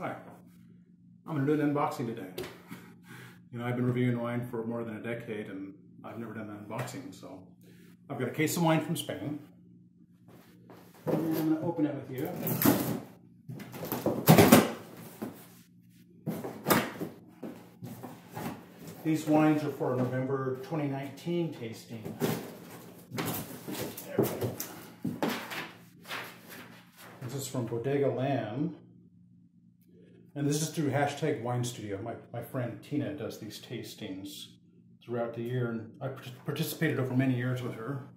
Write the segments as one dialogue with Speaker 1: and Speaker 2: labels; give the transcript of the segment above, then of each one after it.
Speaker 1: Hi, I'm going to do an unboxing today. You know, I've been reviewing wine for more than a decade and I've never done an unboxing, so I've got a case of wine from Spain. And I'm going to open it with you. These wines are for November 2019 tasting. There we go. This is from Bodega Lamb. And this is through #WineStudio. My friend Tina does these tastings throughout the year, and I participated over many years with her.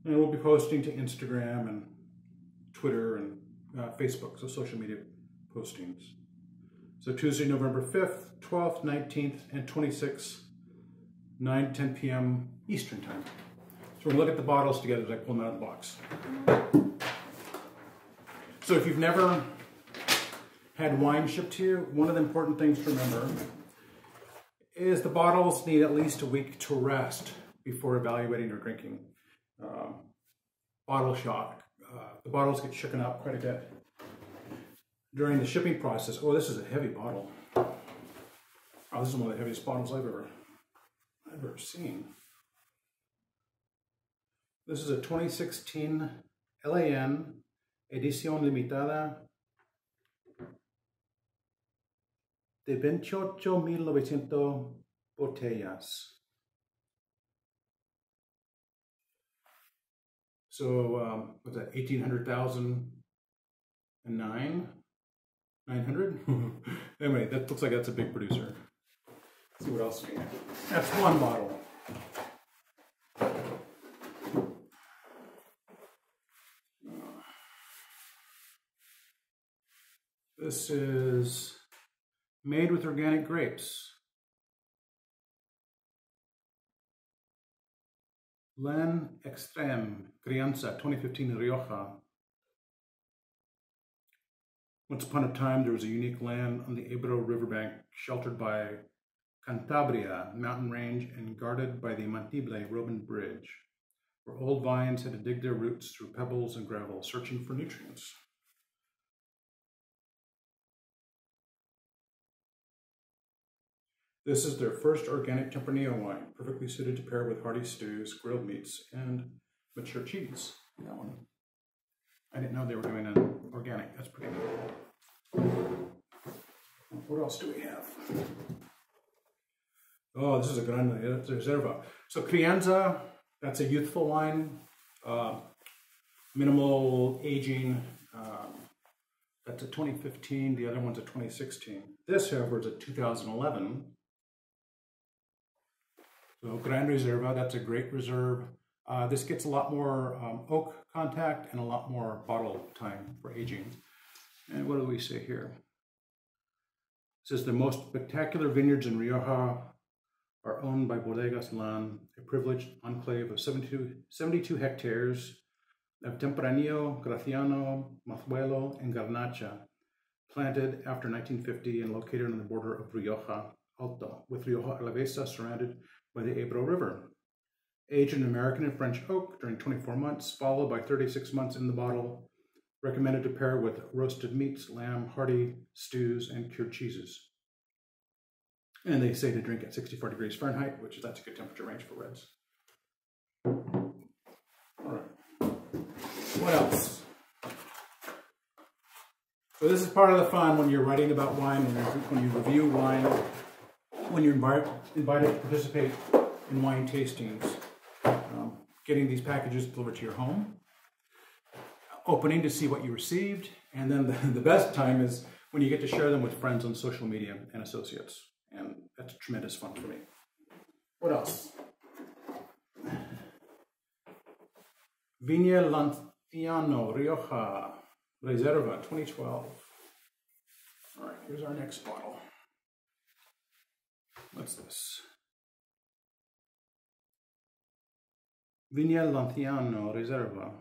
Speaker 1: And we'll be posting to Instagram and Twitter and Facebook, so social media postings. So Tuesday, November 5th, 12th, 19th, and 26th, 9 to 10 p.m. Eastern Time. So we're going to look at the bottles together as I pull them out of the box. So if you've never had wine shipped to you, one of the important things to remember is the bottles need at least a week to rest before evaluating or drinking. Bottle shock. The bottles get shooken up quite a bit during the shipping process. Oh, this is a heavy bottle. Oh, this is one of the heaviest bottles I've ever seen. This is a 2016 LAN Edición Limitada de 28,900 botellas. So, what's that, 18,009? 900? Anyway, that looks like that's a big producer. Let's see what else we have. That's one bottle. This is made with organic grapes. Lan Extreme Crianza 2015 Rioja. Once upon a time, there was a unique land on the Ebro riverbank, sheltered by Cantabria mountain range and guarded by the Mantible Roman Bridge, where old vines had to dig their roots through pebbles and gravel, searching for nutrients. This is their first organic Tempranillo wine, perfectly suited to pair with hearty stews, grilled meats, and mature cheese. That one. I didn't know they were doing an organic. That's pretty good. What else do we have? Oh, this is a Grande Reserva. So Crianza, that's a youthful wine, minimal aging. That's a 2015. The other one's a 2016. This, however, is a 2011. So Grande Reserva, that's a great reserve. This gets a lot more oak contact and a lot more bottle time for aging. And what do we say here? It says the most spectacular vineyards in Rioja are owned by Bodegas Lan, a privileged enclave of 72 hectares of Tempranillo, Graciano, Mazuelo, and Garnacha, planted after 1950 and located on the border of Rioja Alto, with Rioja Alavesa surrounded by the Ebro River. Aged in American and French oak during 24 months, followed by 36 months in the bottle. Recommended to pair with roasted meats, lamb, hearty stews, and cured cheeses. And they say to drink at 64 degrees Fahrenheit, which that's a good temperature range for reds. All right. What else? So this is part of the fun when you're writing about wine, when you review wine, when you're invited to participate in wine tastings. Getting these packages delivered to your home, opening to see what you received, and then the best time is when you get to share them with friends on social media and associates. And that's tremendous fun for me. What else? Viña Lanciano Rioja Reserva 2012. All right, here's our next bottle. What's this? Viña Lanciano Reserva.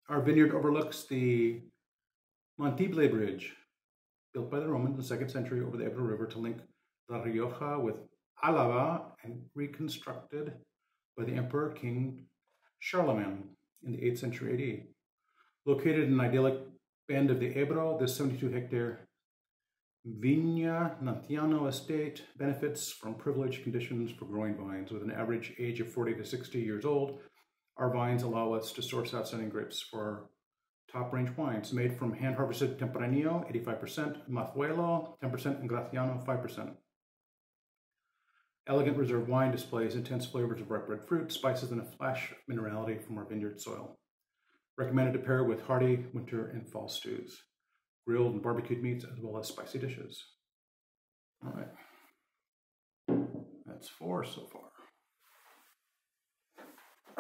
Speaker 1: Our vineyard overlooks the Mantible Bridge, built by the Romans in the 2nd century over the Ebro River to link La Rioja with Álava, and reconstructed by the Emperor King Charlemagne in the 8th century AD. Located in an idyllic bend of the Ebro, this 72-hectare Viña Nantiano estate benefits from privileged conditions for growing vines. With an average age of 40 to 60 years old, our vines allow us to source outstanding grapes for top-range wines made from hand-harvested Tempranillo, 85%, Mazuelo, 10%, and Graciano, 5%. Elegant reserve wine displays intense flavors of ripe red fruit, spices, and a flash of minerality from our vineyard soil. Recommended to pair with hearty winter and fall stews, grilled and barbecued meats, as well as spicy dishes. All right, that's 4 so far.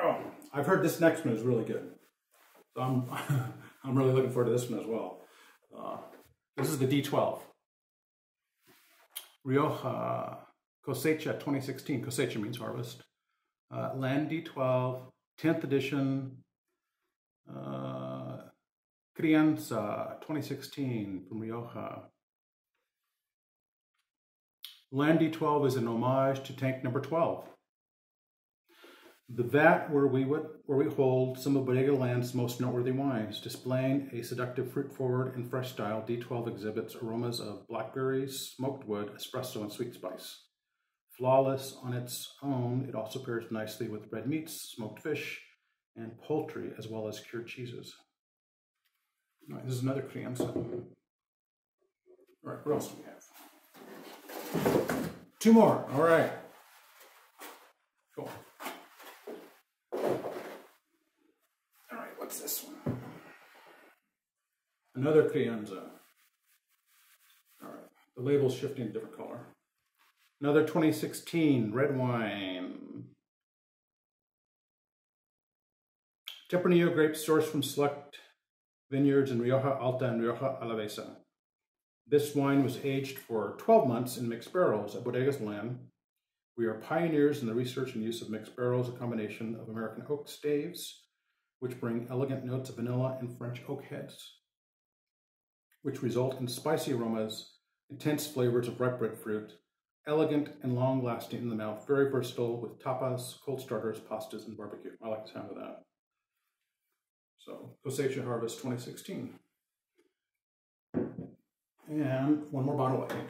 Speaker 1: Oh, I've heard this next one is really good. So I'm really looking forward to this one as well. This is the D12. Rioja Cosecha 2016. Cosecha means harvest. Land D12, 10th edition. Crianza 2016 from Rioja. Land D12 is an homage to tank number 12. The vat where we hold some of Bodega Land's most noteworthy wines. Displaying a seductive fruit-forward and fresh style, D12 exhibits aromas of blackberries, smoked wood, espresso, and sweet spice. Flawless on its own, it also pairs nicely with red meats, smoked fish, and poultry, as well as cured cheeses. All right, this is another Crianza. All right, what else do we have? 2 more, all right. Cool. All right, what's this one? Another Crianza. All right, the label's shifting to a different color. Another 2016 red wine. Tempranillo grapes sourced from select vineyards in Rioja Alta and Rioja Alavesa. This wine was aged for 12 months in mixed barrels at Bodegas Land. We are pioneers in the research and use of mixed barrels, a combination of American oak staves, which bring elegant notes of vanilla and French oak heads, which result in spicy aromas, intense flavors of ripe red fruit, elegant and long-lasting in the mouth, very versatile with tapas, cold starters, pastas, and barbecue. I like the sound of that. So, Cosecha Harvest 2016. And one more bottle, I think.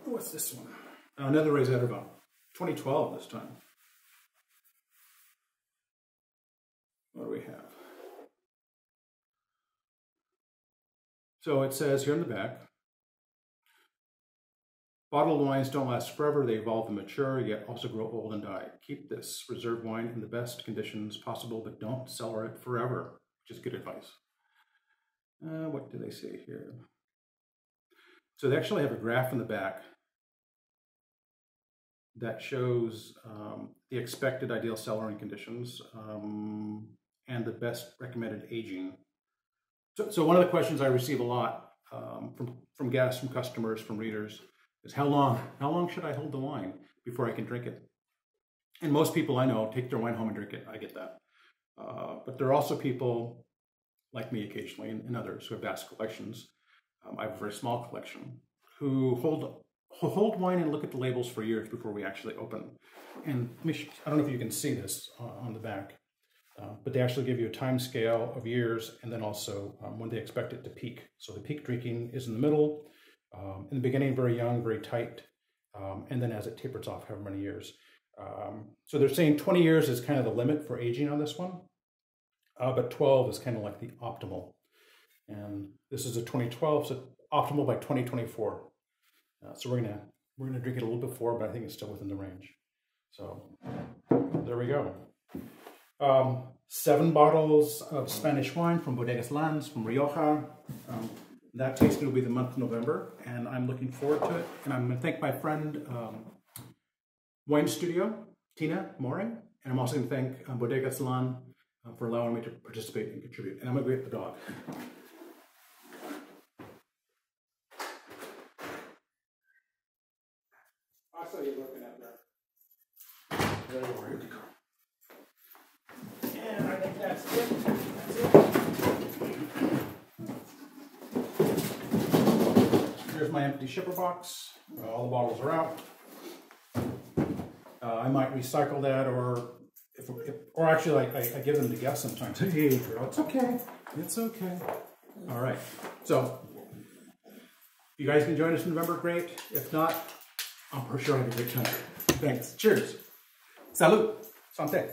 Speaker 1: What's this one? Another Reserva. 2012 this time. What do we have? So it says here in the back, bottled wines don't last forever. They evolve and mature, yet also grow old and die. Keep this reserve wine in the best conditions possible, but don't cellar it forever, which is good advice. What do they say here? So they actually have a graph in the back that shows the expected ideal cellaring conditions and the best recommended aging. So one of the questions I receive a lot from guests, from customers, from readers is how long should I hold the wine before I can drink it? And most people I know take their wine home and drink it. I get that. But there are also people like me occasionally and others who have vast collections. I have a very small collection who hold wine and look at the labels for years before we actually open. And I don't know if you can see this on the back, but they actually give you a time scale of years and then also when they expect it to peak. So the peak drinking is in the middle. In the beginning, very young, very tight, and then as it tapers off, however many years. So they're saying 20 years is kind of the limit for aging on this one, but 12 is kind of like the optimal. And this is a 2012, so optimal by 2024. So we're gonna drink it a little before, but I think it's still within the range. So there we go. 7 bottles of Spanish wine from Bodegas Lands from Rioja. That tasting will be the month of November, and I'm looking forward to it. And I'm going to thank my friend, Wine Studio, Tina More, and I'm also going to thank Bodegas Land for allowing me to participate and contribute. And I'm going to go get the dog. I saw you looking at there. There you are. And I think that's it. That's it. Here's my empty shipper box. All the bottles are out. I might recycle that, or if or actually, I give them to guests sometimes. Hey, Adriel, it's okay. It's okay. All right. So, you guys can join us in November, great. If not, I'm for sure I had a great time. Thanks. Cheers. Salut. Santé.